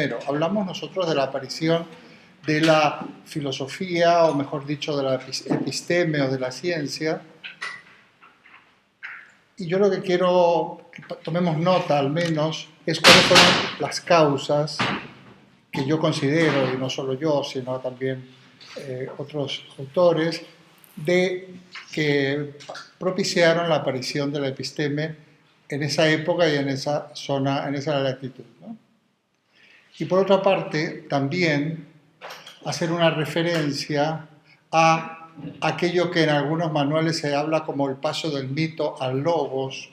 Primero, hablamos nosotros de la aparición de la filosofía, o mejor dicho, de la episteme o de la ciencia. Y yo lo que quiero que tomemos nota, al menos, es cuáles fueron las causas que yo considero, y no solo yo, sino también otros autores, de que propiciaron la aparición de la episteme en esa época y en esa zona, en esa latitud, ¿no? Y por otra parte, también hacer una referencia a aquello que en algunos manuales se habla como el paso del mito al logos.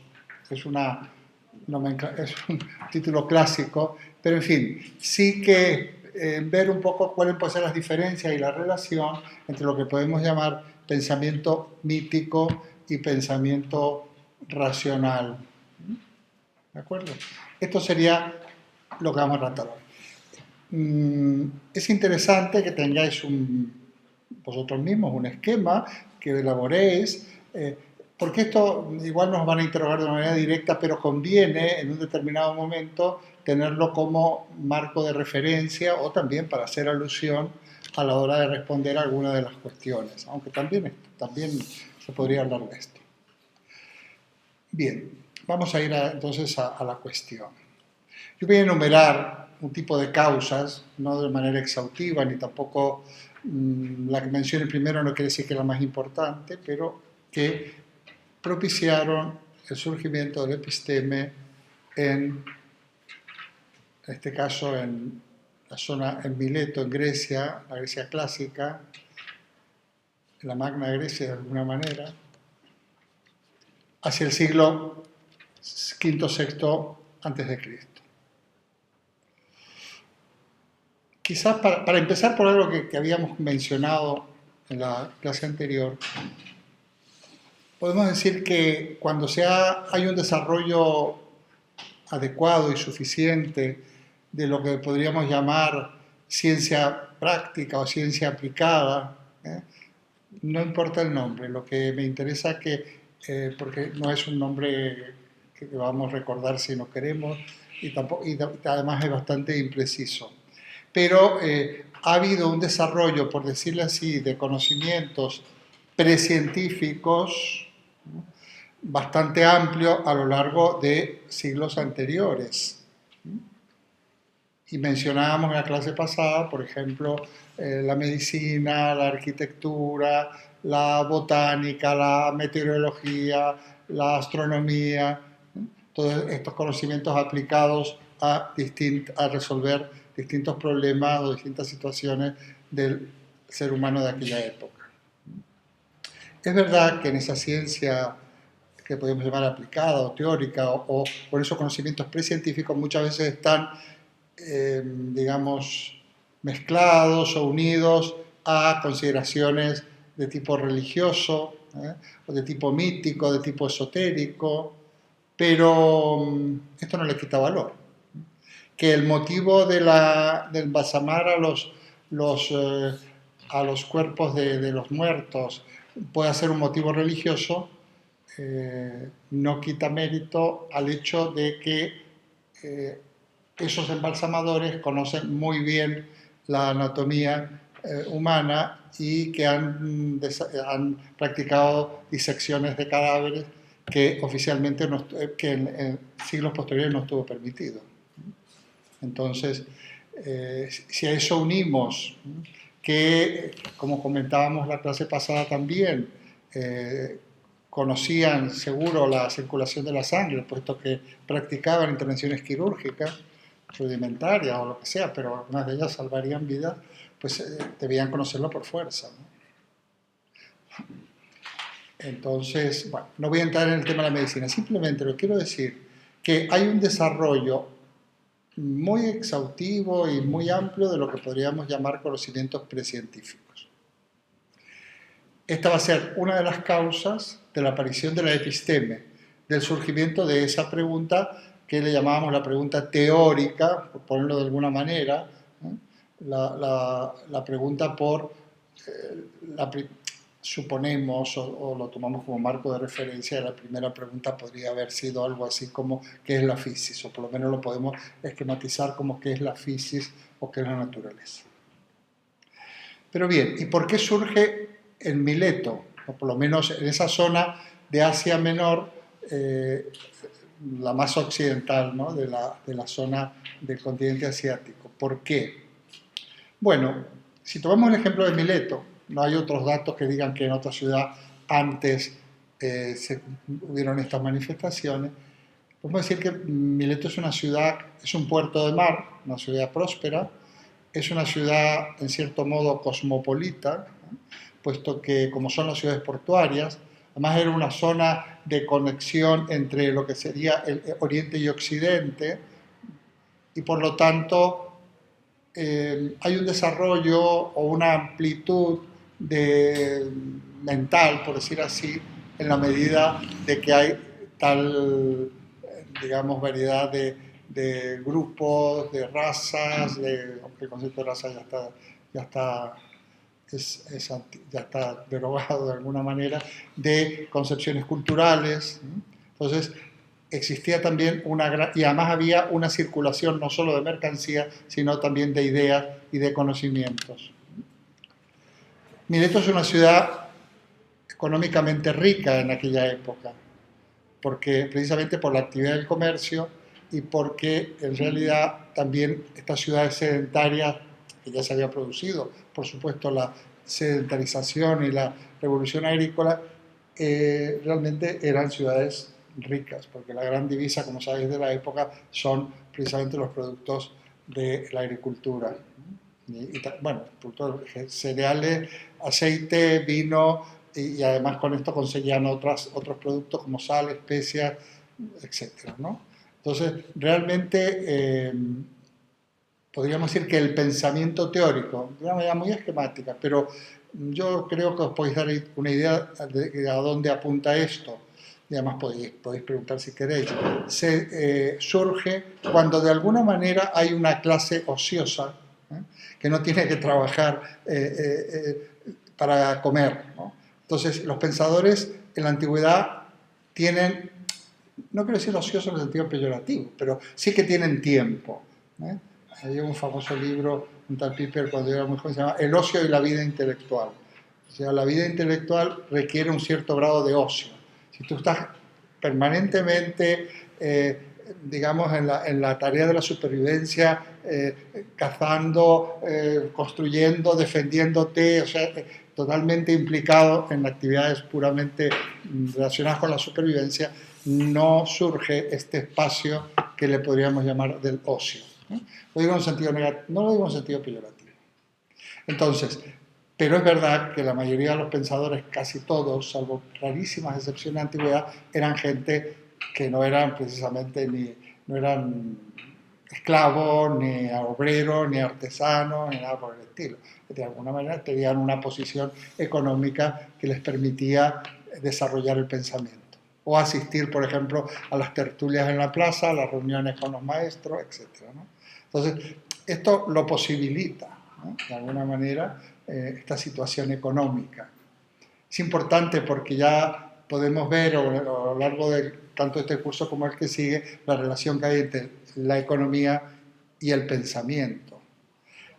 Es, es un título clásico, pero en fin, sí que ver un poco cuáles pueden ser las diferencias y la relación entre lo que podemos llamar pensamiento mítico y pensamiento racional. ¿De acuerdo? Esto sería lo que vamos a tratar hoy. Es interesante que tengáis vosotros mismos un esquema, que elaboréis, porque esto igual nos van a interrogar de una manera directa, pero conviene en un determinado momento tenerlo como marco de referencia o también para hacer alusión a la hora de responder a alguna de las cuestiones, aunque también se podría hablar de esto. Bien, vamos a ir entonces a la cuestión. Yo voy a enumerar un tipo de causas, no de manera exhaustiva, ni tampoco la que mencioné primero no quiere decir que es la más importante, pero que propiciaron el surgimiento del episteme en este caso en la zona, en Mileto, en Grecia, la Grecia clásica, la Magna Grecia de alguna manera, hacia el siglo V-VI antes de Cristo. Quizás para empezar por algo que habíamos mencionado en la clase anterior, podemos decir que cuando hay un desarrollo adecuado y suficiente de lo que podríamos llamar ciencia práctica o ciencia aplicada, no importa el nombre, lo que me interesa es porque no es un nombre que vamos a recordar si no queremos y además es bastante impreciso. Pero ha habido un desarrollo, por decirlo así, de conocimientos precientíficos bastante amplio a lo largo de siglos anteriores. Y mencionábamos en la clase pasada, por ejemplo, la medicina, la arquitectura, la botánica, la meteorología, la astronomía, todos estos conocimientos aplicados a resolver distintos problemas o distintas situaciones del ser humano de aquella época. Es verdad que en esa ciencia que podemos llamar aplicada o teórica o por esos conocimientos precientíficos muchas veces están, digamos, mezclados o unidos a consideraciones de tipo religioso, o de tipo mítico, de tipo esotérico, pero esto no le quita valor. Que el motivo del embalsamar a los cuerpos de los muertos pueda ser un motivo religioso, no quita mérito al hecho de que esos embalsamadores conocen muy bien la anatomía humana y que han practicado disecciones de cadáveres que oficialmente que en siglos posteriores no estuvo permitido. Entonces, si a eso unimos que, como comentábamos la clase pasada también, conocían seguro la circulación de la sangre, puesto que practicaban intervenciones quirúrgicas rudimentarias o lo que sea, pero algunas de ellas salvarían vidas, pues debían conocerlo por fuerza, ¿no? Entonces, bueno, no voy a entrar en el tema de la medicina, simplemente lo quiero decir que hay un desarrollo muy exhaustivo y muy amplio de lo que podríamos llamar conocimientos precientíficos. Esta va a ser una de las causas de la aparición de la episteme, del surgimiento de esa pregunta que le llamábamos la pregunta teórica, por ponerlo de alguna manera, la pregunta suponemos o lo tomamos como marco de referencia, la primera pregunta podría haber sido algo así como ¿qué es la fisis? O por lo menos lo podemos esquematizar como ¿qué es la fisis o qué es la naturaleza? Pero bien, ¿y por qué surge en Mileto? O por lo menos en esa zona de Asia Menor, la más occidental, ¿no? de la zona del continente asiático. ¿Por qué? Bueno, si tomamos el ejemplo de Mileto, no hay otros datos que digan que en otra ciudad antes hubieron estas manifestaciones. Podemos decir que Mileto es una ciudad, es un puerto de mar, una ciudad próspera, es una ciudad en cierto modo cosmopolita, ¿no? Puesto que como son las ciudades portuarias, además era una zona de conexión entre lo que sería el Oriente y Occidente, y por lo tanto hay un desarrollo o una amplitud mental, por decir así, en la medida de que hay tal, digamos, variedad de grupos, de razas, aunque el concepto de raza ya está, ya está derogado de alguna manera, de concepciones culturales. Entonces, existía también y además había una circulación no solo de mercancías, sino también de ideas y de conocimientos. Mileto es una ciudad económicamente rica en aquella época, porque precisamente por la actividad del comercio y porque en realidad también estas ciudades sedentarias, que ya se había producido, por supuesto, la sedentarización y la revolución agrícola, realmente eran ciudades ricas, porque la gran divisa, como sabéis, de la época son precisamente los productos de la agricultura. Bueno, productos cereales, aceite, vino, y además con esto conseguían otros productos como sal, especias, etcétera, ¿no? Entonces, realmente podríamos decir que el pensamiento teórico, de una manera muy esquemática, pero yo creo que os podéis dar una idea de a dónde apunta esto. Y además podéis preguntar si queréis. Surge cuando de alguna manera hay una clase ociosa, ¿eh? Que no tiene que trabajar para comer, ¿no? Entonces, los pensadores en la antigüedad tienen, no quiero decir ocioso en el sentido peyorativo, pero sí que tienen tiempo, ¿eh? Hay un famoso libro, un tal Piper, cuando yo era muy joven, se llama El ocio y la vida intelectual. O sea, la vida intelectual requiere un cierto grado de ocio. Si tú estás permanentemente, digamos, en la tarea de la supervivencia, cazando, construyendo, defendiéndote, o sea, totalmente implicado en actividades puramente relacionadas con la supervivencia, no surge este espacio que le podríamos llamar del ocio. Lo digo en sentido negativo, no lo digo en sentido peyorativo. Entonces, pero es verdad que la mayoría de los pensadores, casi todos, salvo rarísimas excepciones de antigüedad, eran gente que no eran precisamente no eran esclavos, ni obreros, ni artesanos, ni nada por el estilo. De alguna manera tenían una posición económica que les permitía desarrollar el pensamiento. O asistir, por ejemplo, a las tertulias en la plaza, a las reuniones con los maestros, etc., ¿no? Entonces, esto lo posibilita, ¿no? De alguna manera, esta situación económica. Es importante porque ya podemos ver a lo largo de tanto este curso como el que sigue la relación que hay entre la economía y el pensamiento.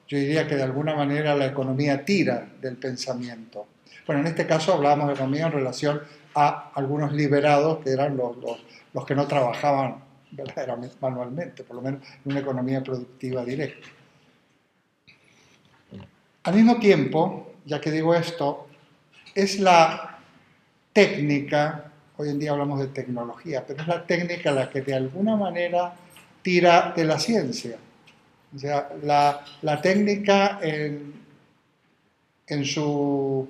Yo diría que de alguna manera la economía tira del pensamiento. Bueno, en este caso hablábamos de economía en relación a algunos liberados que eran los que no trabajaban verdaderamente manualmente, por lo menos en una economía productiva directa. Al mismo tiempo, ya que digo esto, es la técnica, hoy en día hablamos de tecnología, pero es la técnica la que de alguna manera tira de la ciencia. O sea, la técnica en su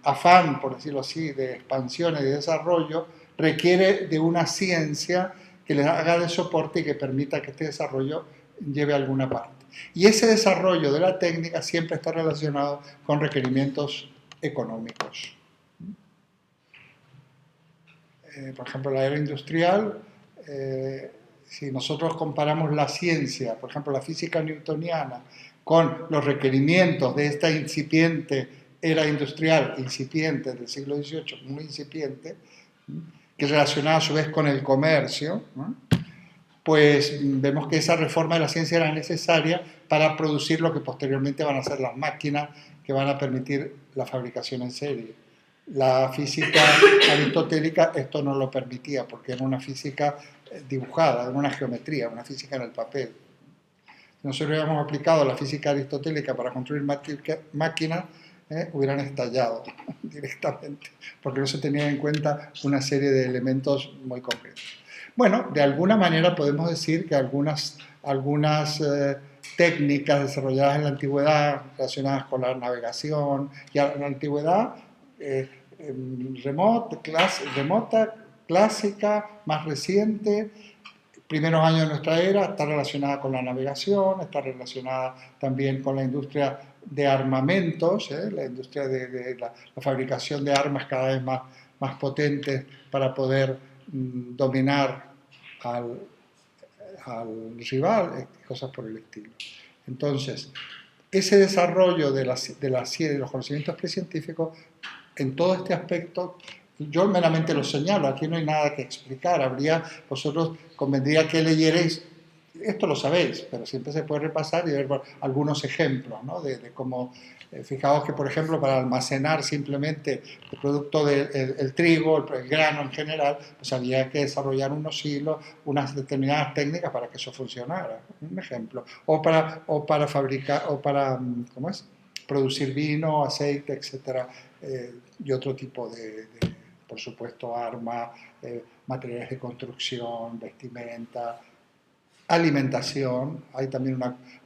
afán, por decirlo así, de expansión y de desarrollo, requiere de una ciencia que le haga de soporte y que permita que este desarrollo lleve a alguna parte. Y ese desarrollo de la técnica siempre está relacionado con requerimientos económicos. Por ejemplo, la era industrial, si nosotros comparamos la ciencia, por ejemplo, la física newtoniana, con los requerimientos de esta incipiente era industrial incipiente del siglo XVIII, muy incipiente, que relacionada a su vez con el comercio, ¿no? Pues vemos que esa reforma de la ciencia era necesaria para producir lo que posteriormente van a ser las máquinas que van a permitir la fabricación en serie. La física aristotélica esto no lo permitía porque era una física dibujada, era una geometría, una física en el papel. Si nosotros hubiéramos aplicado la física aristotélica para construir máquinas, hubieran estallado directamente, porque no se tenía en cuenta una serie de elementos muy concretos. Bueno, de alguna manera podemos decir que algunas técnicas desarrolladas en la antigüedad relacionadas con la navegación y en la antigüedad remota, clásica, más reciente, primeros años de nuestra era, está relacionada con la navegación, está relacionada también con la industria de armamentos, la industria de la fabricación de armas cada vez más potentes para poder dominar al rival, cosas por el estilo. Entonces, ese desarrollo de los conocimientos precientíficos, en todo este aspecto, yo meramente lo señalo, aquí no hay nada que explicar, vosotros convendría que leyerais, esto lo sabéis, pero siempre se puede repasar y ver algunos ejemplos, ¿no? de cómo, fijaos que por ejemplo para almacenar simplemente el producto del trigo, el grano en general, pues había que desarrollar unos hilos, unas determinadas técnicas para que eso funcionara, un ejemplo, o para fabricar, o para, ¿cómo es?, producir vino, aceite, etcétera, y otro tipo por supuesto, armas, materiales de construcción, vestimenta, alimentación. Hay también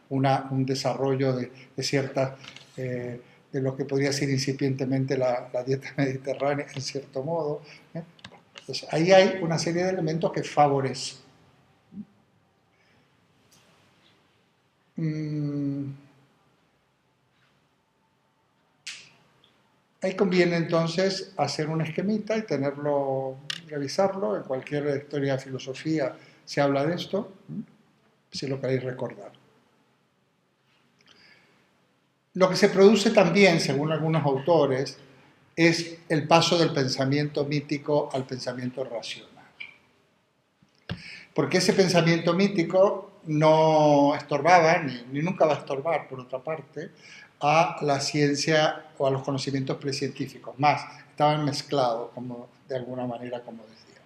un desarrollo de ciertas, de lo que podría ser incipientemente la dieta mediterránea, en cierto modo. Entonces, ahí hay una serie de elementos que favorecen. Ahí conviene entonces hacer un esquemita y revisarlo. En cualquier historia de filosofía se habla de esto, si lo queréis recordar. Lo que se produce también, según algunos autores, es el paso del pensamiento mítico al pensamiento racional. Porque ese pensamiento mítico no estorbaba, ni nunca va a estorbar, por otra parte, a la ciencia o a los conocimientos precientíficos. Más, estaban mezclados, de alguna manera, como decía.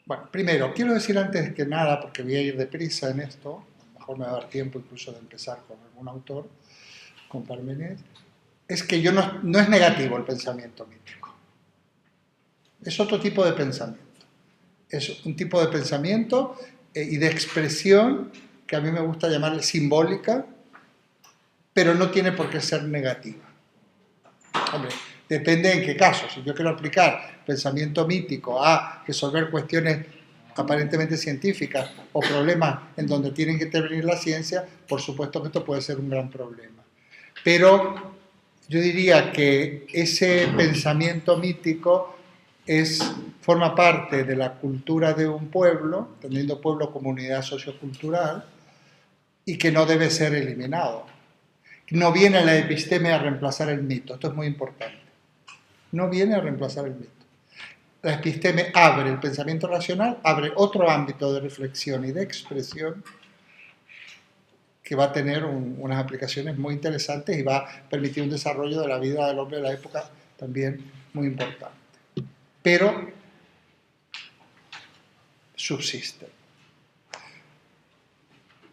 Bueno, primero, quiero decir antes que nada, porque voy a ir deprisa en esto, a lo mejor me va a dar tiempo incluso de empezar con algún autor, con Parménides, es que no es negativo el pensamiento mítico. Es otro tipo de pensamiento. Es un tipo de pensamiento y de expresión que a mí me gusta llamarle simbólica, pero no tiene por qué ser negativa. Hombre, depende en qué caso. Si yo quiero aplicar pensamiento mítico a resolver cuestiones aparentemente científicas o problemas en donde tienen que intervenir la ciencia, por supuesto que esto puede ser un gran problema. Pero yo diría que ese pensamiento mítico forma parte de la cultura de un pueblo, teniendo pueblo como unidad sociocultural, y que no debe ser eliminado. No viene la episteme a reemplazar el mito, esto es muy importante. No viene a reemplazar el mito. La episteme abre el pensamiento racional, abre otro ámbito de reflexión y de expresión que va a tener unas aplicaciones muy interesantes y va a permitir un desarrollo de la vida del hombre de la época también muy importante. Pero subsiste.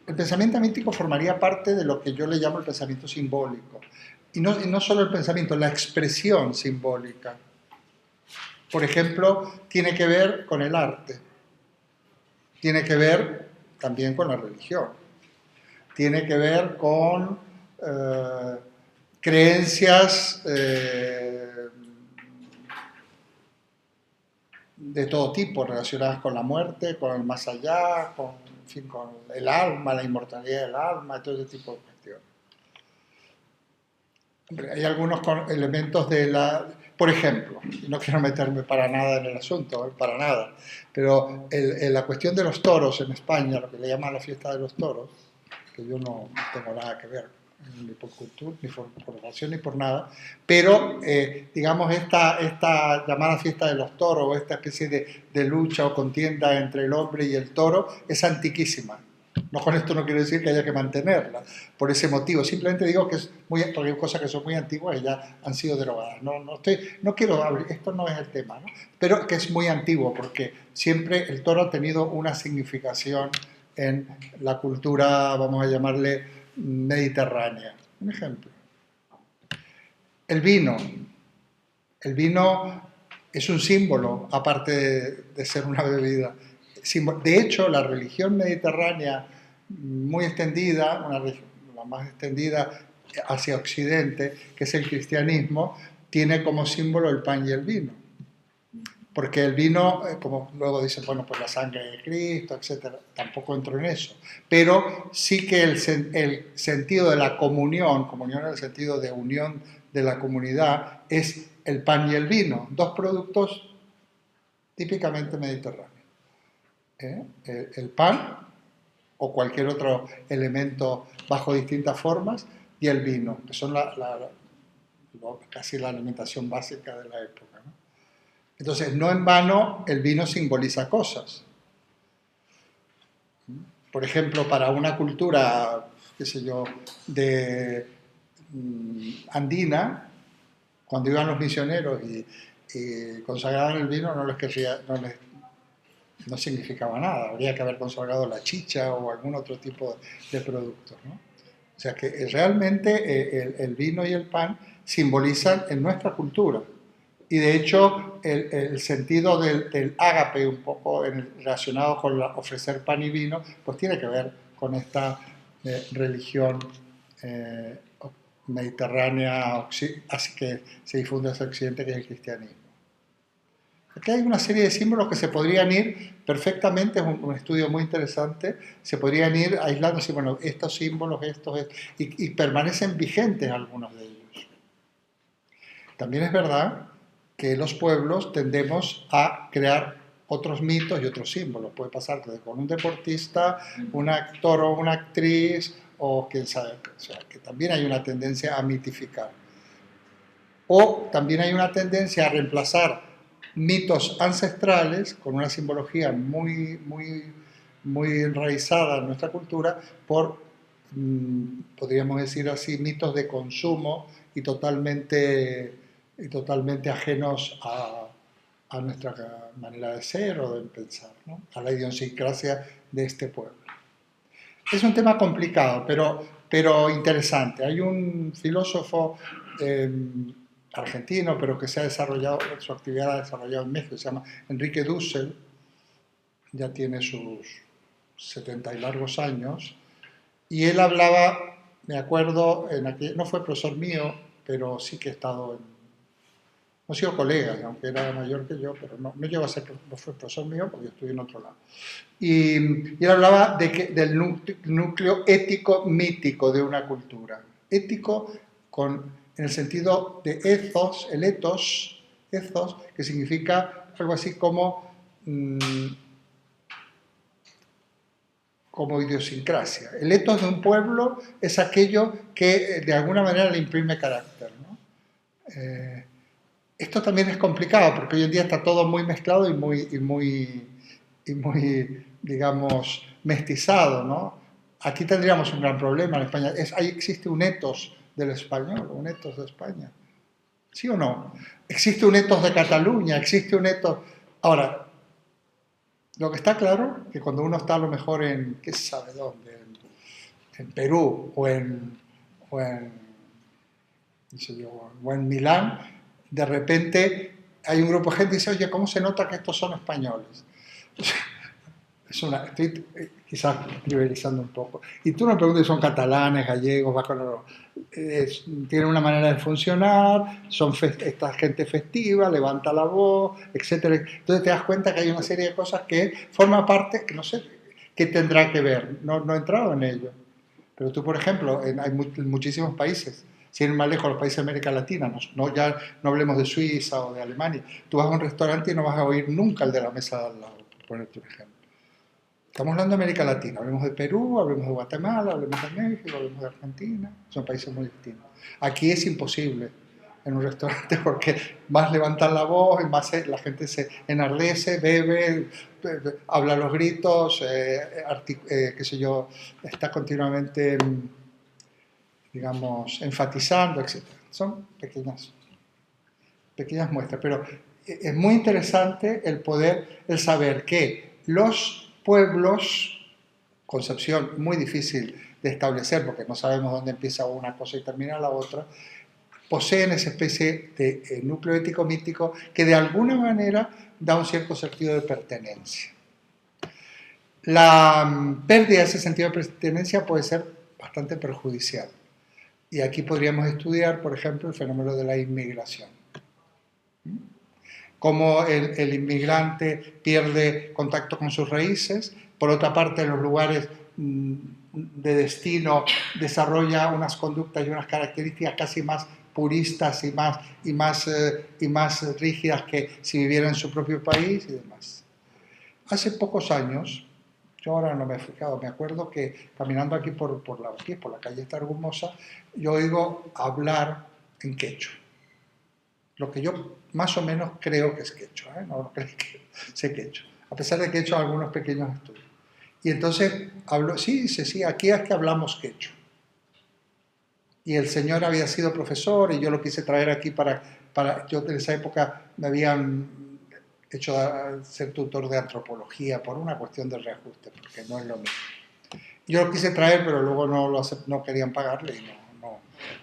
El pensamiento mítico formaría parte de lo que yo le llamo el pensamiento simbólico. Y no solo el pensamiento, la expresión simbólica. Por ejemplo, tiene que ver con el arte. Tiene que ver también con la religión. Tiene que ver con creencias de todo tipo, relacionadas con la muerte, con el más allá, con el alma, la inmortalidad del alma, todo ese tipo de cuestiones. Hombre, hay algunos elementos por ejemplo, y no quiero meterme para nada en el asunto, para nada, pero la cuestión de los toros en España, lo que le llaman la fiesta de los toros, que yo no tengo nada que ver ni por cultura, ni por formación, ni por nada, pero digamos esta llamada fiesta de los toros, o esta especie de lucha o contienda entre el hombre y el toro, es antiquísima. No, con esto no quiero decir que haya que mantenerla por ese motivo, simplemente digo que es muy, porque hay cosas que son muy antiguas y ya han sido derogadas. No quiero hablar, esto no es el tema, ¿no? Pero que es muy antiguo porque siempre el toro ha tenido una significación en la cultura, vamos a llamarle mediterránea. Un ejemplo. El vino. El vino es un símbolo, aparte de ser una bebida. De hecho, la religión mediterránea muy extendida, la más extendida hacia Occidente, que es el cristianismo, tiene como símbolo el pan y el vino. Porque el vino, como luego dicen, bueno, pues la sangre de Cristo, etcétera, tampoco entro en eso. Pero sí que el sentido de la comunión en el sentido de unión de la comunidad, es el pan y el vino, dos productos típicamente mediterráneos. El pan o cualquier otro elemento bajo distintas formas, y el vino, que son casi la alimentación básica de la época, ¿no? Entonces, no en vano el vino simboliza cosas. Por ejemplo, para una cultura, qué sé yo, de andina, cuando iban los misioneros y consagraban el vino, no significaba nada. Habría que haber consagrado la chicha o algún otro tipo de productos, ¿no? O sea que realmente el vino y el pan simbolizan en nuestra cultura. Y de hecho, el sentido del ágape, un poco relacionado con ofrecer pan y vino, pues tiene que ver con esta religión mediterránea, así que se difunde hacia Occidente, que es el cristianismo. Aquí hay una serie de símbolos que se podrían ir perfectamente, es un estudio muy interesante, se podrían ir aislando, así, bueno, estos símbolos, y permanecen vigentes algunos de ellos. También es verdad que los pueblos tendemos a crear otros mitos y otros símbolos. Puede pasar con un deportista, un actor o una actriz, o quién sabe, o sea, que también hay una tendencia a mitificar. O también hay una tendencia a reemplazar mitos ancestrales con una simbología muy, muy, muy enraizada en nuestra cultura por, podríamos decir así, mitos de consumo y totalmente ajenos a nuestra manera de ser o de pensar, ¿no? A la idiosincrasia de este pueblo. Es un tema complicado, pero interesante. Hay un filósofo argentino, pero que se ha desarrollado, su actividad la ha desarrollado en México, se llama Enrique Dussel, ya tiene sus 70 y largos años, y él hablaba, me acuerdo, no fue profesor mío, pero sí que he estado no he sido colega, aunque era mayor que yo, pero no llegó a ser, no fue profesor mío porque yo estuve en otro lado. Y él hablaba del núcleo ético mítico de una cultura. Ético en el sentido de ethos, el ethos, que significa algo así como idiosincrasia. El ethos de un pueblo es aquello que de alguna manera le imprime carácter, ¿no? Esto también es complicado porque hoy en día está todo muy mezclado y muy, digamos, mestizado, ¿no? Aquí tendríamos un gran problema en España. Ahí existe un ethos del español, un ethos de España. ¿Sí o no? Existe un ethos de Cataluña, existe un ethos... Ahora, lo que está claro es que cuando uno está a lo mejor en, qué sabe dónde, en Perú o en Milán, de repente hay un grupo de gente que dice, oye, ¿cómo se nota que estos son españoles? Estoy quizás trivializando un poco. Y tú me preguntas si son catalanes, gallegos, vascos, tienen una manera de funcionar, esta gente festiva, levanta la voz, etc. Entonces te das cuenta que hay una serie de cosas que forman parte, que no sé qué tendrá que ver, no he entrado en ello. Pero tú, por ejemplo, hay muchísimos países, sin ir más lejos, los países de América Latina, ya no hablemos de Suiza o de Alemania, tú vas a un restaurante y no vas a oír nunca el de la mesa de al lado, por ponerte un ejemplo. Estamos hablando de América Latina, hablemos de Perú, hablemos de Guatemala, hablemos de México, hablemos de Argentina, son países muy distintos. Aquí es imposible en un restaurante porque más levantan la voz y más la gente se enardece, bebe, habla a los gritos, qué sé yo, está continuamente, digamos, enfatizando, etc. Son pequeñas muestras, pero es muy interesante el saber que los pueblos, concepción muy difícil de establecer porque no sabemos dónde empieza una cosa y termina la otra, poseen esa especie de núcleo ético mítico que de alguna manera da un cierto sentido de pertenencia. La pérdida de ese sentido de pertenencia puede ser bastante perjudicial. Y aquí podríamos estudiar, por ejemplo, el fenómeno de la inmigración. Cómo el inmigrante pierde contacto con sus raíces, por otra parte en los lugares de destino desarrolla unas conductas y unas características casi más puristas y más rígidas que si viviera en su propio país y demás. Hace pocos años, yo ahora no me he fijado, me acuerdo que caminando aquí por la calle Targumosa, yo oigo hablar en quechua. Lo que yo más o menos creo que es quechua, no creo que sé quechua, a pesar de que he hecho algunos pequeños estudios. Y entonces hablo, sí, aquí es que hablamos quechua. Y el señor había sido profesor y yo lo quise traer aquí yo en esa época me habían hecho ser tutor de antropología por una cuestión de reajuste, porque no es lo mismo. Yo lo quise traer, pero luego no querían pagarle y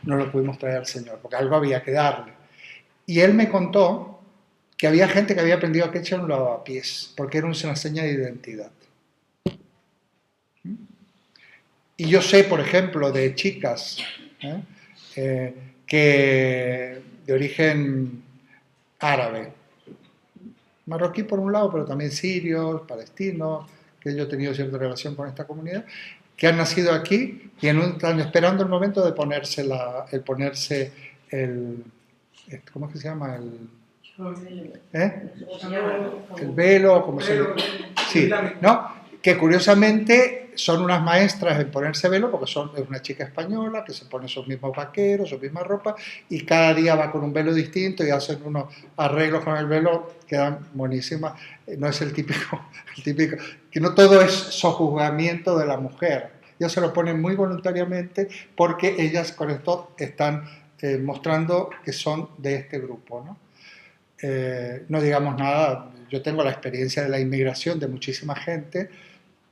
no lo pudimos traer al señor, porque algo había que darle. Y él me contó que había gente que había aprendido quechua en un lavapiés, porque era una seña de identidad. Y yo sé, por ejemplo, de chicas que de origen árabe, marroquí por un lado, pero también sirios, palestinos, que yo he tenido cierta relación con esta comunidad, que han nacido aquí y están esperando el momento de ponerse ¿cómo es que se llama? El velo, como se llama. Sí, ¿no? Que curiosamente son unas maestras en ponerse velo porque es una chica española que se pone sus mismos vaqueros, su misma ropa y cada día va con un velo distinto y hacen unos arreglos con el velo, quedan buenísimas. No es el típico, que no todo es sojuzgamiento de la mujer. Ellas se lo ponen muy voluntariamente porque ellas con esto están mostrando que son de este grupo, ¿no? No digamos nada, yo tengo la experiencia de la inmigración de muchísima gente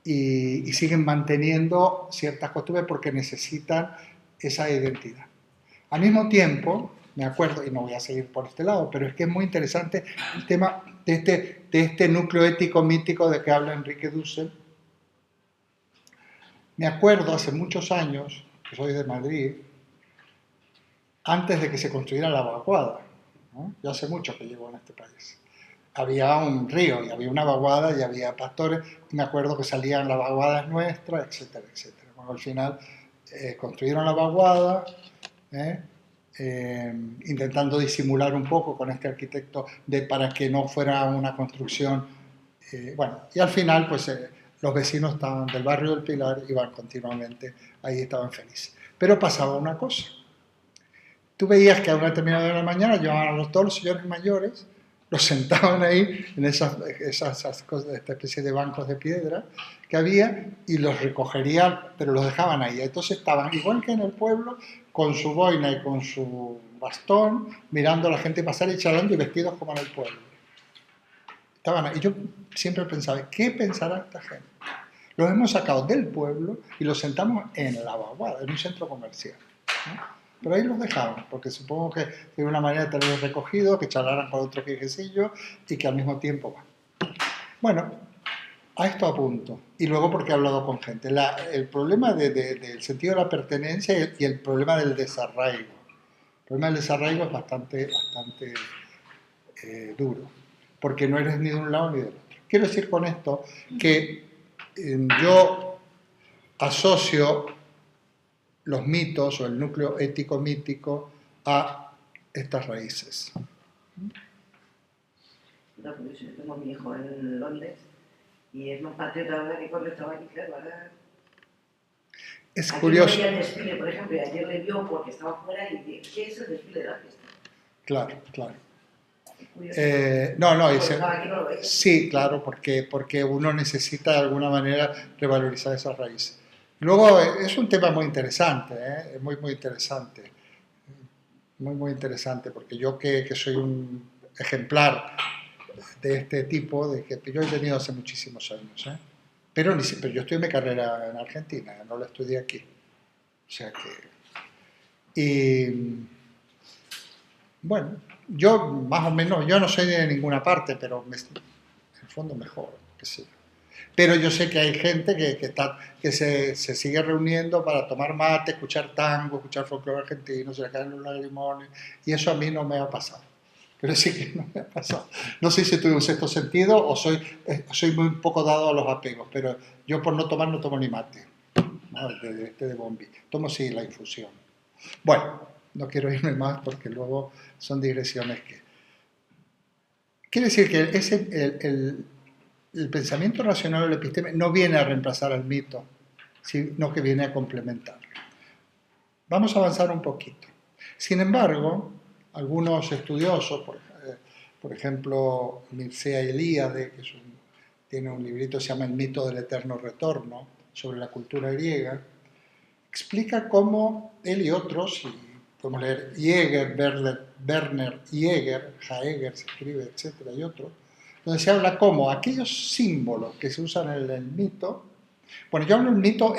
y siguen manteniendo ciertas costumbres porque necesitan esa identidad. Al mismo tiempo, me acuerdo, y no voy a seguir por este lado, pero es que es muy interesante el tema de este núcleo ético mítico de que habla Enrique Dussel. Me acuerdo hace muchos años, que soy de Madrid, antes de que se construyera la vaguada, ¿no? Yo hace mucho que llevo en este país. Había un río y había una vaguada y había pastores, y me acuerdo que salían las vaguadas nuestras, etcétera, etcétera. Bueno, al final construyeron la vaguada, intentando disimular un poco con este arquitecto para que no fuera una construcción. Bueno, y al final, pues los vecinos del barrio del Pilar iban continuamente, ahí estaban felices. Pero pasaba una cosa. Tú veías que a una determinada hora de la mañana llevaban todos los señores mayores, los sentaban ahí en esas cosas, esta especie de bancos de piedra que había y los recogerían, pero los dejaban ahí. Entonces estaban, igual que en el pueblo, con su boina y con su bastón, mirando a la gente pasar y charlando y vestidos como en el pueblo. Estaban ahí. Y yo siempre pensaba, ¿qué pensará esta gente? Los hemos sacado del pueblo y los sentamos en la vaguada, en un centro comercial, ¿no? Pero ahí los dejamos, porque supongo que tiene una manera de tenerlos recogidos, que charlaran con otro viejecillo y que al mismo tiempo van. Bueno, a esto apunto. Y luego porque he hablado con gente. El problema del sentido de la pertenencia y el problema del desarraigo. El problema del desarraigo es bastante duro, porque no eres ni de un lado ni del otro. Quiero decir con esto que yo asocio los mitos o el núcleo ético-mítico a estas raíces. Yo tengo a mi hijo en Londres Y es más patriota ahora que cuando estaba aquí, claro, ahora... Es Aquí no curioso. veía el desfile, por ejemplo, y ayer le vio porque estaba fuera y dije, ¿qué es el desfile de la fiesta? Claro, claro. Es curioso. No, no, Cuando estaba aquí no lo veía. sí, claro, porque uno necesita de alguna manera revalorizar esas raíces. Luego, es un tema muy interesante, ¿eh? Es muy, muy interesante. Muy, muy interesante, porque yo que soy un ejemplar de este tipo, de que yo he tenido hace muchísimos años, ¿eh? Pero yo estudié mi carrera en Argentina, no la estudié aquí. O sea que... Y bueno, yo más o menos, yo no soy de ninguna parte, pero en el fondo mejor, que sí. Pero yo sé que hay gente que se sigue reuniendo para tomar mate, escuchar tango, escuchar folclore argentino, se le caen los lagrimones, y eso a mí no me ha pasado. Pero sí que no me ha pasado. No sé si tuve un sexto sentido o soy muy poco dado a los apegos, pero yo por no tomar no tomo ni mate, ¿no? De Bombi. Tomo sí la infusión. Bueno, no quiero irme más porque luego son digresiones que... Quiere decir que el pensamiento racional o el episteme no viene a reemplazar al mito, sino que viene a complementarlo. Vamos a avanzar un poquito. Sin embargo, algunos estudiosos, por ejemplo, Mircea Eliade, que tiene un librito que se llama El mito del eterno retorno, sobre la cultura griega, explica cómo él y otros, y podemos leer Jäger, Werner Jäger, Jaeger se escribe, etcétera, y otros, donde se habla cómo aquellos símbolos que se usan en el mito, bueno, yo hablo del mito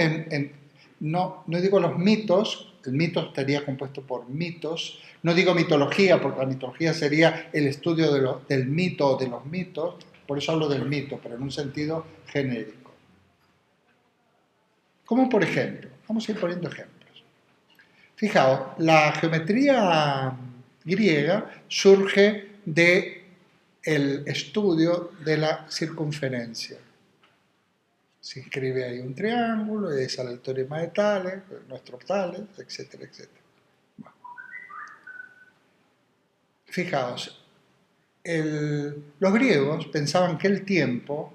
no digo los mitos, el mito estaría compuesto por mitos, no digo mitología, porque la mitología sería el estudio del mito o de los mitos, por eso hablo del mito, pero en un sentido genérico. Como por ejemplo, vamos a ir poniendo ejemplos. Fijaos, la geometría griega surge de el estudio de la circunferencia. Se inscribe ahí un triángulo y sale el teorema de Tales, nuestro Tales, etcétera, etcétera. Bueno, fijaos, los griegos pensaban que el tiempo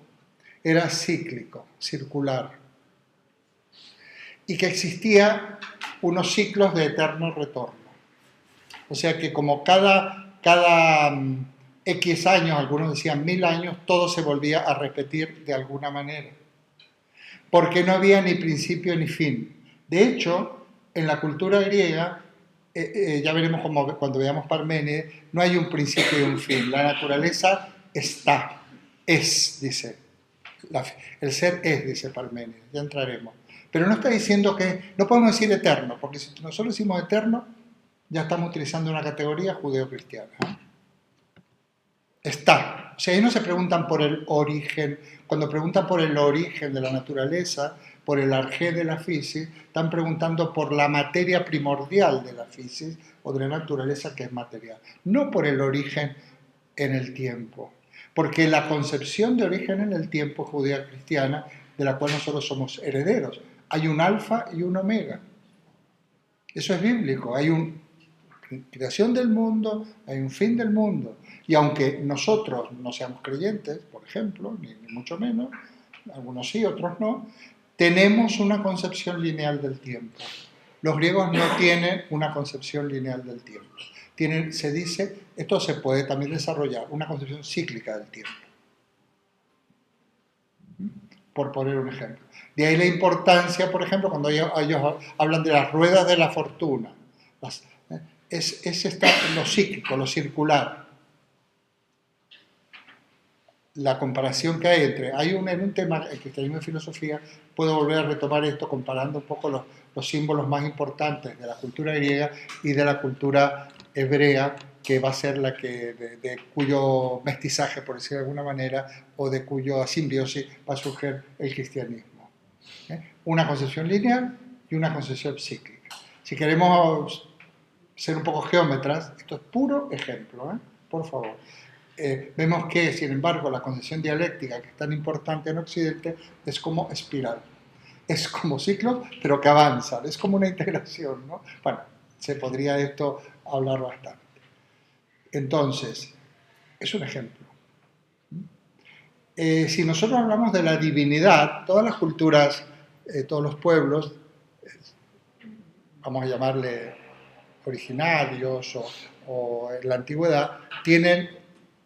era cíclico, circular, y que existía unos ciclos de eterno retorno. O sea que como cada X años, algunos decían 1000 años, todo se volvía a repetir de alguna manera. Porque no había ni principio ni fin. De hecho, en la cultura griega, ya veremos cuando veamos Parménides, no hay un principio y un fin. La naturaleza está, es, dice. El ser es, dice Parménides, ya entraremos. Pero no está diciendo que, no podemos decir eterno, porque si nosotros decimos eterno, ya estamos utilizando una categoría judeo-cristiana. ¿Eh? Está. O sea, ahí no se preguntan por el origen. Cuando preguntan por el origen de la naturaleza, por el arjé de la fisis, están preguntando por la materia primordial de la fisis o de la naturaleza que es material. No por el origen en el tiempo. Porque la concepción de origen en el tiempo judía cristiana, de la cual nosotros somos herederos, hay un alfa y un omega. Eso es bíblico. Hay una creación del mundo, hay un fin del mundo. Y aunque nosotros no seamos creyentes, por ejemplo, ni mucho menos, algunos sí, otros no, tenemos una concepción lineal del tiempo. Los griegos no tienen una concepción lineal del tiempo. Se dice, esto se puede también desarrollar, una concepción cíclica del tiempo. Por poner un ejemplo. De ahí la importancia, por ejemplo, cuando ellos hablan de las ruedas de la fortuna. Es lo cíclico, lo circular. La comparación que hay en un tema, el cristianismo y filosofía, puedo volver a retomar esto comparando un poco los símbolos más importantes de la cultura griega y de la cultura hebrea, que va a ser la que, de cuyo mestizaje, por decirlo de alguna manera, o de cuyo simbiosis va a surgir el cristianismo. Una concepción lineal y una concepción cíclica. Si queremos ser un poco geómetras, esto es puro ejemplo, por favor. Vemos que, sin embargo, la concepción dialéctica, que es tan importante en Occidente, es como espiral. Es como ciclos, pero que avanzan. Es como una integración, ¿no? Bueno, se podría de esto hablar bastante. Entonces, es un ejemplo. si nosotros hablamos de la divinidad, todas las culturas, todos los pueblos, vamos a llamarle originarios o en la antigüedad, tienen,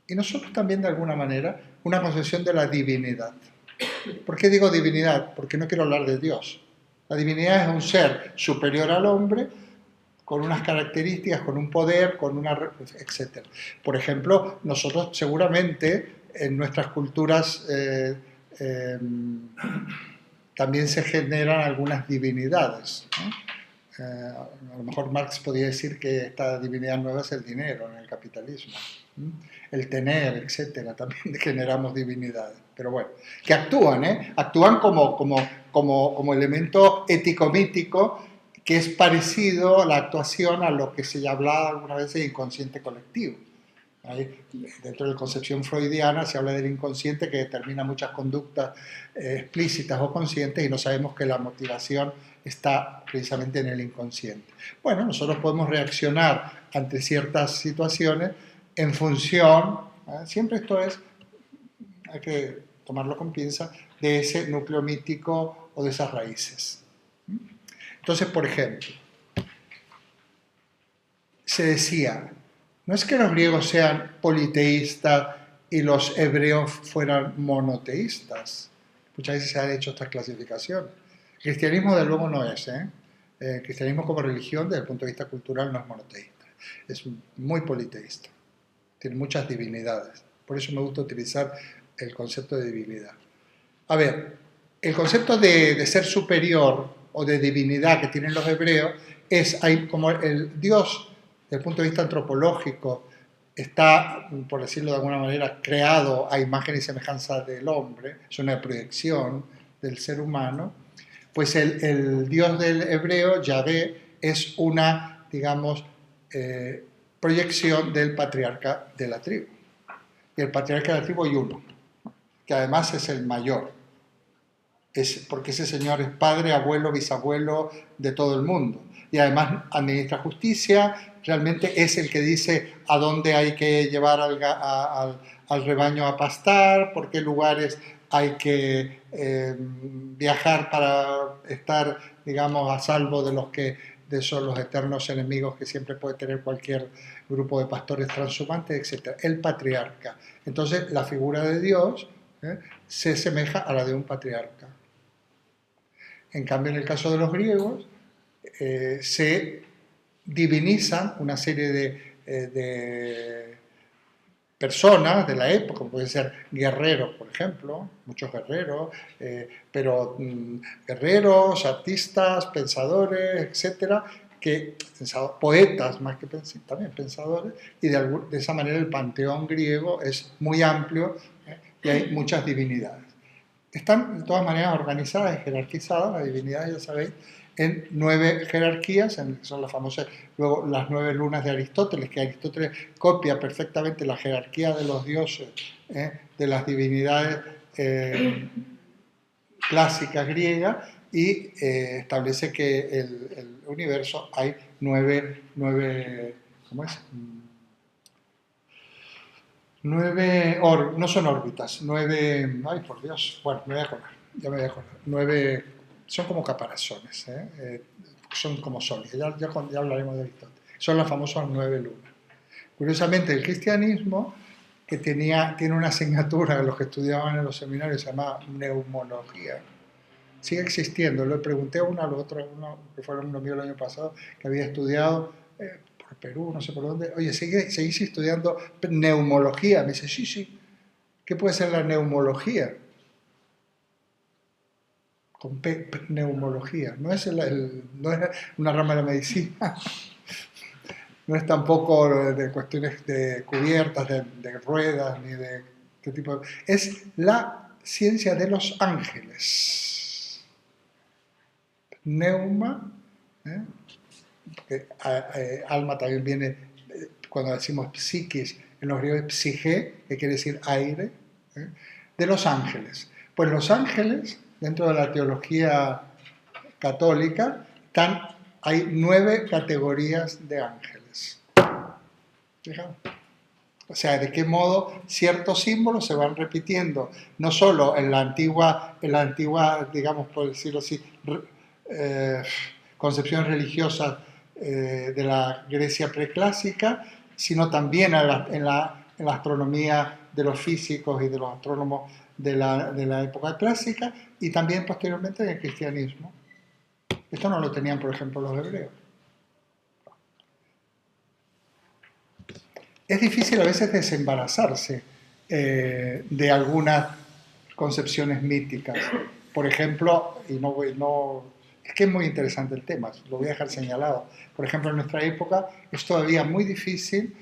y nosotros también de alguna manera, una concepción de la divinidad. ¿Por qué digo divinidad? Porque no quiero hablar de Dios. La divinidad es un ser superior al hombre, con unas características, con un poder, con una, etc. Por ejemplo, nosotros seguramente en nuestras culturas también se generan algunas divinidades, ¿no? A lo mejor Marx podría decir que esta divinidad nueva es el dinero en el capitalismo, el tener, etcétera. También generamos divinidades, pero bueno, que actúan, actúan como elemento ético-mítico, que es parecido a la actuación a lo que se hablaba alguna vez de inconsciente colectivo. Ahí, dentro de la concepción freudiana se habla del inconsciente que determina muchas conductas explícitas o conscientes, y no sabemos que la motivación está precisamente en el inconsciente. Bueno, nosotros podemos reaccionar ante ciertas situaciones en función, siempre esto es, hay que tomarlo con pinza, de ese núcleo mítico o de esas raíces. Entonces, por ejemplo, se decía, no es que los griegos sean politeístas y los hebreos fueran monoteístas. Muchas veces se han hecho estas clasificaciones. El cristianismo, de luego, no es. El cristianismo como religión, desde el punto de vista cultural, no es monoteísta. Es muy politeísta. Tiene muchas divinidades. Por eso me gusta utilizar el concepto de divinidad. A ver, el concepto de ser superior o de divinidad que tienen los hebreos es, hay como el Dios, desde el punto de vista antropológico, está, por decirlo de alguna manera, creado a imagen y semejanza del hombre, es una proyección del ser humano, pues el Dios del hebreo, Yahvé, es una, digamos, proyección del patriarca de la tribu. Y el patriarca de la tribu hay uno, que además es el mayor, porque ese señor es padre, abuelo, bisabuelo de todo el mundo. Y además administra justicia, realmente es el que dice a dónde hay que llevar al rebaño a pastar, por qué lugares hay que viajar para estar, digamos, a salvo de son los eternos enemigos que siempre puede tener cualquier grupo de pastores transhumantes, etc. El patriarca. Entonces, la figura de Dios se asemeja a la de un patriarca. En cambio, en el caso de los griegos, se divinizan una serie de personas de la época, como pueden ser guerreros, por ejemplo, muchos guerreros, pero guerreros, artistas, pensadores, etcétera, poetas más que también pensadores, y de esa manera el panteón griego es muy amplio, y hay muchas divinidades. Están de todas maneras organizadas y jerarquizadas, las divinidades, ya sabéis, en 9 jerarquías, son las famosas, luego las 9 lunas de Aristóteles, que Aristóteles copia perfectamente la jerarquía de los dioses, de las divinidades clásicas griegas, y establece que el universo hay 9 ¿cómo es? 9, no son órbitas, 9, ay por Dios, bueno, me voy a acordar, ya me voy a acordar, 9, son como caparazones, son como soles, ya hablaremos de Aristóteles, son las famosas 9 lunas. Curiosamente, el cristianismo, que tiene una asignatura de los que estudiaban en los seminarios, se llama neumología, sigue existiendo. Le pregunté a uno, que fueron unos míos el año pasado, que había estudiado por Perú, no sé por dónde, oye, ¿seguís estudiando neumología? Me dice, sí. ¿Qué puede ser la neumología? Con neumología. No es una rama de la medicina, no es tampoco de cuestiones de cubiertas, de ruedas, ni de qué tipo de... Es la ciencia de los ángeles. Neuma, porque alma también viene, cuando decimos psiquis, en los griegos es psige, que quiere decir aire, de los ángeles. Pues los ángeles, dentro de la teología católica, hay 9 categorías de ángeles. Fijaos. O sea, de qué modo ciertos símbolos se van repitiendo, no solo en la antigua digamos, por decirlo así, eh, concepción religiosa de la Grecia preclásica, sino también en la astronomía de los físicos y de los astrónomos de la época clásica, y también posteriormente en el cristianismo. Esto no lo tenían, por ejemplo, los hebreos. Es difícil a veces desembarazarse de algunas concepciones míticas. Por ejemplo, es que es muy interesante el tema, lo voy a dejar señalado. Por ejemplo, en nuestra época es todavía muy difícil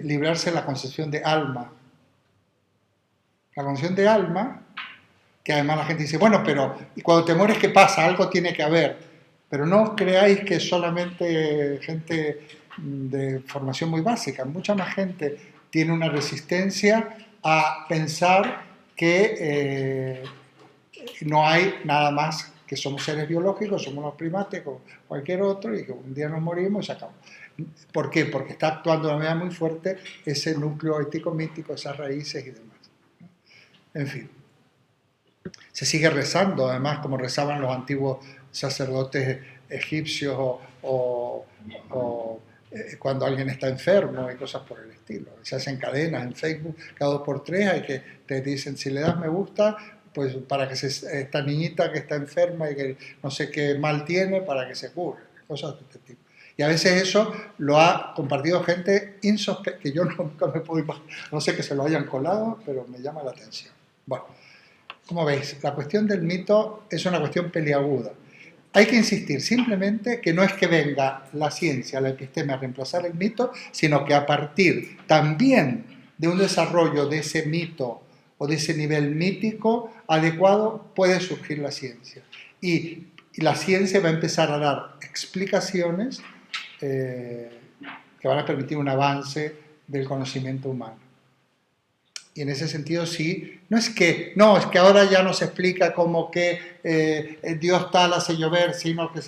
librarse de la concepción de alma. La concepción de alma, que además la gente dice, bueno, pero ¿y cuando te mueres qué pasa? Algo tiene que haber. Pero no creáis que solamente gente de formación muy básica, mucha más gente tiene una resistencia a pensar que no hay nada más, que somos seres biológicos, somos unos primates como cualquier otro y que un día nos morimos y se acabó. ¿Por qué? Porque está actuando de una manera muy fuerte ese núcleo ético-mítico, esas raíces y demás. En fin. Se sigue rezando, además, como rezaban los antiguos sacerdotes egipcios o cuando alguien está enfermo y cosas por el estilo. Se hacen cadenas en Facebook, cada 2 por 3 hay que te dicen, si le das me gusta, pues para que esta niñita que está enferma y que no sé qué mal tiene, para que se cure, cosas de este tipo. Y a veces eso lo ha compartido gente que yo nunca me puedo imaginar, no sé que se lo hayan colado, pero me llama la atención. Bueno. Como veis, la cuestión del mito es una cuestión peliaguda. Hay que insistir simplemente que no es que venga la ciencia, la episteme a reemplazar el mito, sino que a partir también de un desarrollo de ese mito o de ese nivel mítico adecuado puede surgir la ciencia. Y la ciencia va a empezar a dar explicaciones que van a permitir un avance del conocimiento humano. Y en ese sentido sí, no es que ahora ya no se explica como que Dios tal hace llover, sino que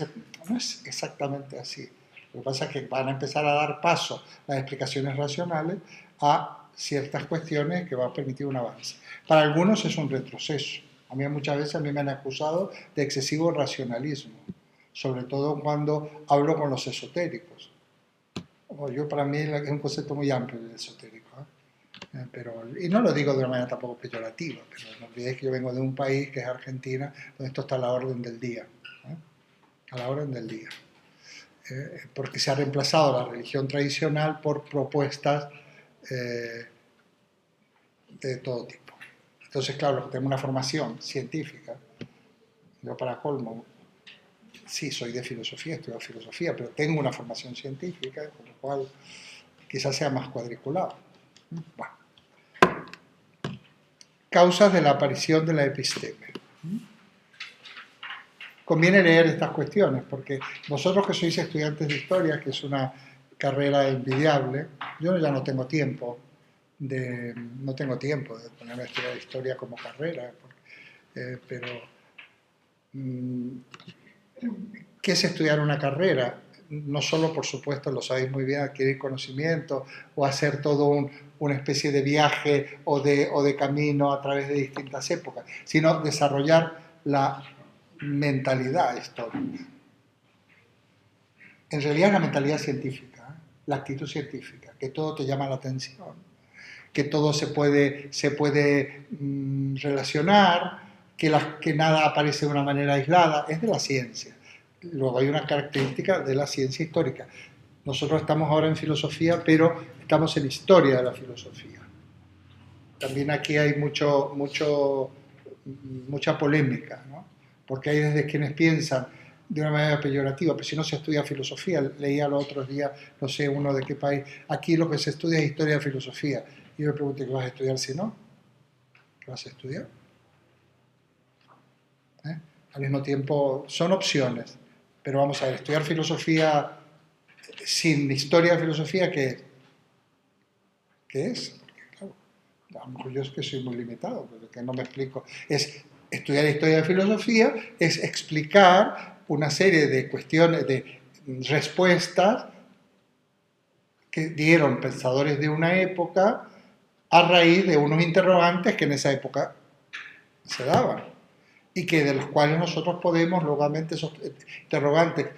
no es exactamente así. Lo que pasa es que van a empezar a dar paso las explicaciones racionales a ciertas cuestiones que van a permitir un avance. Para algunos es un retroceso. Muchas veces a mí me han acusado de excesivo racionalismo, sobre todo cuando hablo con los esotéricos. Para mí es un concepto muy amplio el esotérico. Y no lo digo de una manera tampoco peyorativa, pero no olvidéis que yo vengo de un país que es Argentina, donde esto está a la orden del día, a la orden del día, porque se ha reemplazado la religión tradicional por propuestas de todo tipo. Entonces, claro, tengo una formación científica, yo para colmo, sí, soy de filosofía, estudio filosofía, pero tengo una formación científica, con lo cual quizás sea más cuadriculado. Bueno. Causas de la aparición de la episteme. Conviene leer estas cuestiones, porque vosotros que sois estudiantes de historia, que es una carrera envidiable, yo ya no tengo tiempo de ponerme a estudiar historia como carrera, pero ¿qué es estudiar una carrera? No solo, por supuesto, lo sabéis muy bien, adquirir conocimiento o hacer todo una especie de viaje o de camino a través de distintas épocas, sino desarrollar la mentalidad histórica. En realidad es la mentalidad científica, la actitud científica, que todo te llama la atención, que todo se puede relacionar, que nada aparece de una manera aislada, es de la ciencia. Luego hay una característica de la ciencia histórica. Nosotros estamos ahora en filosofía, pero estamos en historia de la filosofía. También aquí hay mucha polémica, ¿no? Porque hay desde quienes piensan de una manera peyorativa, pero si no se estudia filosofía, leía los otros días, no sé, uno de qué país, aquí lo que se estudia es historia de filosofía. Y yo me pregunto, ¿qué vas a estudiar si no? ¿Qué vas a estudiar? Al mismo tiempo, son opciones. Pero vamos a ver, estudiar filosofía sin historia de filosofía, ¿qué es? Porque, claro, a lo mejor yo es que soy muy limitado, pero que no me explico. Estudiar historia de filosofía es explicar una serie de cuestiones, de respuestas que dieron pensadores de una época a raíz de unos interrogantes que en esa época se daban y que de los cuales nosotros podemos, lógicamente, esos interrogantes,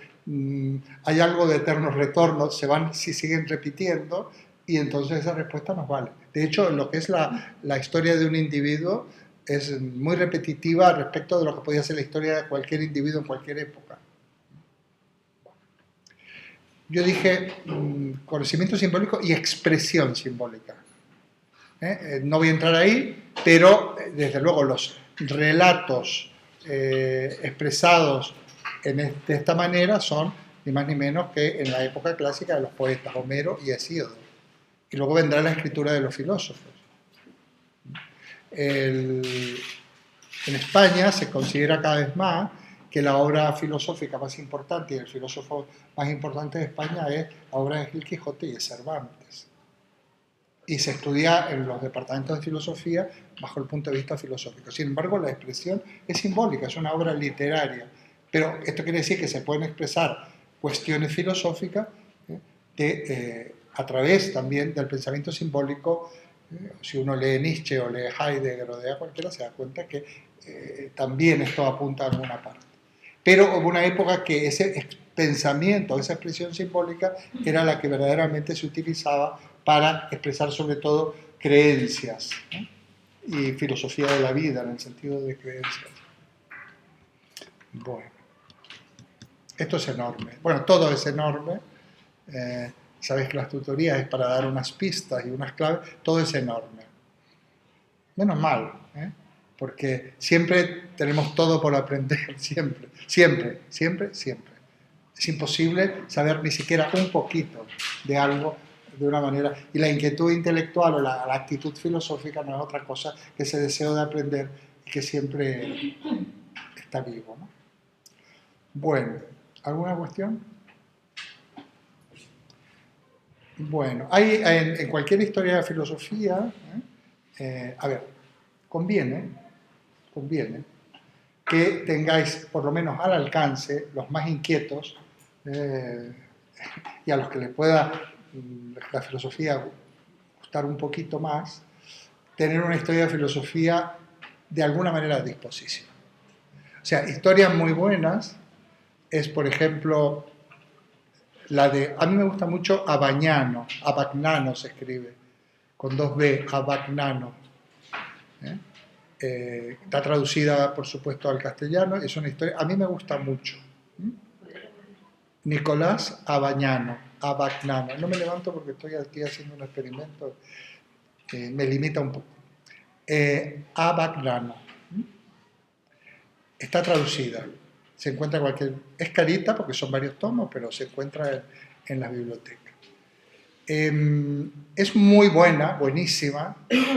hay algo de eternos retornos, si siguen repitiendo, y entonces esa respuesta nos vale. De hecho, lo que es la historia de un individuo es muy repetitiva respecto de lo que podía ser la historia de cualquier individuo en cualquier época. Yo dije conocimiento simbólico y expresión simbólica. No voy a entrar ahí, pero desde luego los relatos expresados de esta manera son ni más ni menos que en la época clásica de los poetas Homero y Hesíodo. Y luego vendrá la escritura de los filósofos. En España se considera cada vez más que la obra filosófica más importante y el filósofo más importante de España es la obra de Gil Quijote y de Cervantes. Y se estudia en los departamentos de filosofía bajo el punto de vista filosófico. Sin embargo, la expresión es simbólica, es una obra literaria. Pero esto quiere decir que se pueden expresar cuestiones filosóficas a través también del pensamiento simbólico. Si uno lee Nietzsche o lee Heidegger o lee cualquiera, se da cuenta que también esto apunta a alguna parte. Pero hubo una época que ese pensamiento, esa expresión simbólica era la que verdaderamente se utilizaba para expresar sobre todo creencias, ¿no? Y filosofía de la vida en el sentido de creencias. Bueno, esto es enorme. Bueno, todo es enorme. Sabéis que las tutorías es para dar unas pistas y unas claves. Todo es enorme. Menos mal, porque siempre tenemos todo por aprender, siempre, siempre, siempre, siempre. Es imposible saber ni siquiera un poquito de algo de una manera. Y la inquietud intelectual o la actitud filosófica no es otra cosa que ese deseo de aprender y que siempre está vivo, ¿no? Bueno, ¿alguna cuestión? Bueno, hay en cualquier historia de filosofía, a ver, conviene que tengáis por lo menos al alcance los más inquietos y a los que les pueda la filosofía gustar un poquito más, tener una historia de filosofía de alguna manera a disposición. O sea, historias muy buenas es, por ejemplo, la de, a mí me gusta mucho Abagnano se escribe, con 2B, Abagnano. Está traducida, por supuesto, al castellano, es una historia, a mí me gusta mucho. Nicolás Abagnano. No me levanto porque estoy aquí haciendo un experimento que me limita un poco. Abagnano. Está traducida. Se encuentra es carita porque son varios tomos, pero se encuentra en las bibliotecas. Es muy buena, buenísima,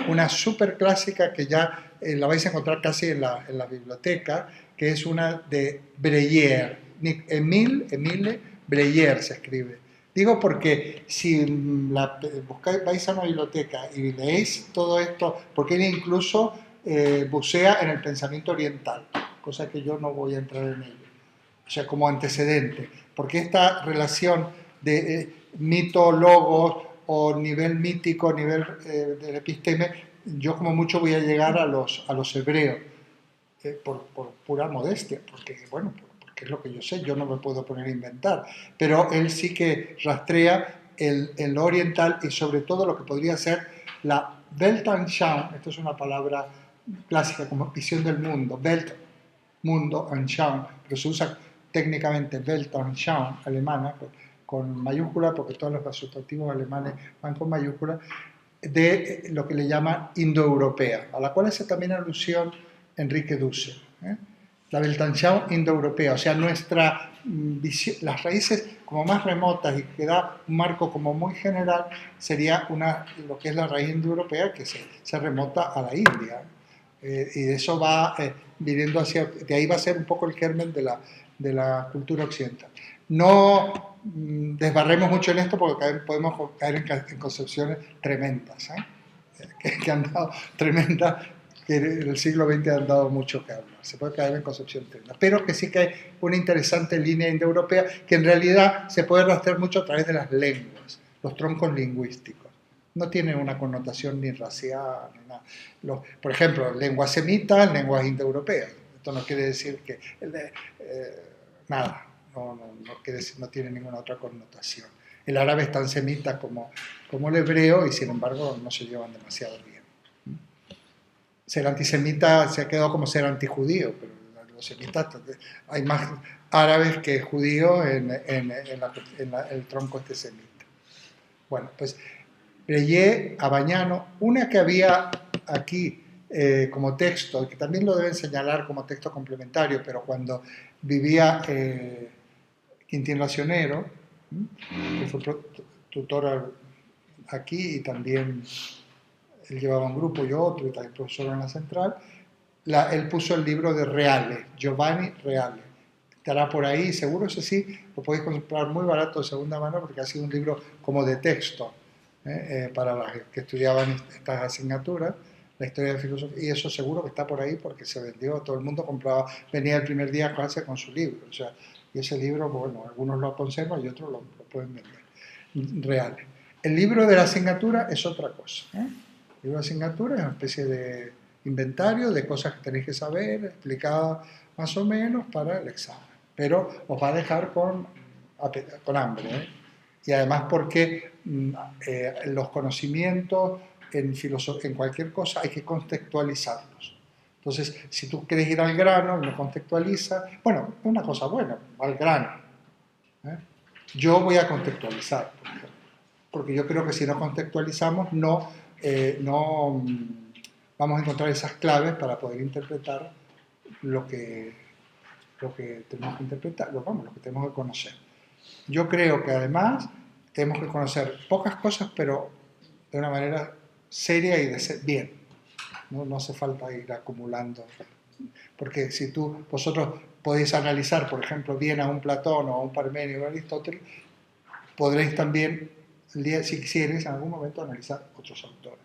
una súper clásica que ya la vais a encontrar casi en la biblioteca, que es una de Breyer, Emile Breyer se escribe. Digo porque si vais a una biblioteca y leéis todo esto, porque él incluso bucea en el pensamiento oriental, cosa que yo no voy a entrar en ello, o sea, como antecedente, porque esta relación de mito, logos o nivel mítico, nivel del episteme, yo como mucho voy a llegar a los hebreos, por pura modestia, porque bueno, porque es lo que yo sé, yo no me puedo poner a inventar, pero él sí que rastrea el oriental y sobre todo lo que podría ser la Weltanschauung, esto es una palabra clásica como visión del mundo, Welt, mundo, Anschauung, pero se usa técnicamente Weltanschauung, alemana, con mayúscula, porque todos los sustantivos alemanes van con mayúscula, de lo que le llaman indoeuropea, a la cual hace también alusión Enrique Dussel. La Weltanschauung indoeuropea, o sea, nuestra visión, las raíces como más remotas y que da un marco como muy general, sería lo que es la raíz indoeuropea que se remota a la India. Y de eso va viniendo de ahí va a ser un poco el germen de la cultura occidental. No desbarremos mucho en esto porque podemos caer en concepciones tremendas, que han dado tremendas, que en el siglo XX han dado mucho que hablar. Se puede caer en concepciones tremendas, pero que sí que hay una interesante línea indoeuropea que en realidad se puede rastrear mucho a través de las lenguas. los troncos lingüísticos. No tienen una connotación ni racial, ni nada. Por ejemplo, lenguas semitas, lenguas indoeuropeas. Esto no quiere decir que... nada, no quiere decir, no tiene ninguna otra connotación. El árabe es tan semita como el hebreo y sin embargo no se llevan demasiado bien. Ser antisemita se ha quedado como ser antijudío, pero los semitas, hay más árabes que judíos en el tronco este semita. Bueno, pues leí a Bañano, una que había aquí como texto, que también lo deben señalar como texto complementario, pero cuando vivía Quintín Racionero, que fue tutor aquí y también él llevaba un grupo y otro y también profesor en la central, él puso el libro de Reale, Giovanni Reale. Estará por ahí, seguro ese sí, lo podéis comprar muy barato de segunda mano porque ha sido un libro como de texto para los que estudiaban estas asignaturas, la historia de filosofía, y eso seguro que está por ahí porque se vendió, todo el mundo compraba, venía el primer día a clase con su libro, o sea, y ese libro, bueno, algunos lo conservan y otros lo pueden vender. Reale. El libro de la asignatura es otra cosa. El libro de asignatura es una especie de inventario de cosas que tenéis que saber, explicada más o menos para el examen. Pero os va a dejar con hambre. Y además porque los conocimientos en cualquier cosa hay que contextualizarlos. Entonces, si tú quieres ir al grano y no contextualizas, bueno, es una cosa buena, al grano. Yo voy a contextualizar, porque yo creo que si no contextualizamos no vamos a encontrar esas claves para poder interpretar lo que tenemos que interpretar, lo que tenemos que conocer. Yo creo que además tenemos que conocer pocas cosas, pero de una manera seria y bien. No hace falta ir acumulando. Porque si vosotros podéis analizar, por ejemplo, bien a un Platón o a un Parmenio o a Aristóteles, podréis también, si quisierais, en algún momento analizar otros autores.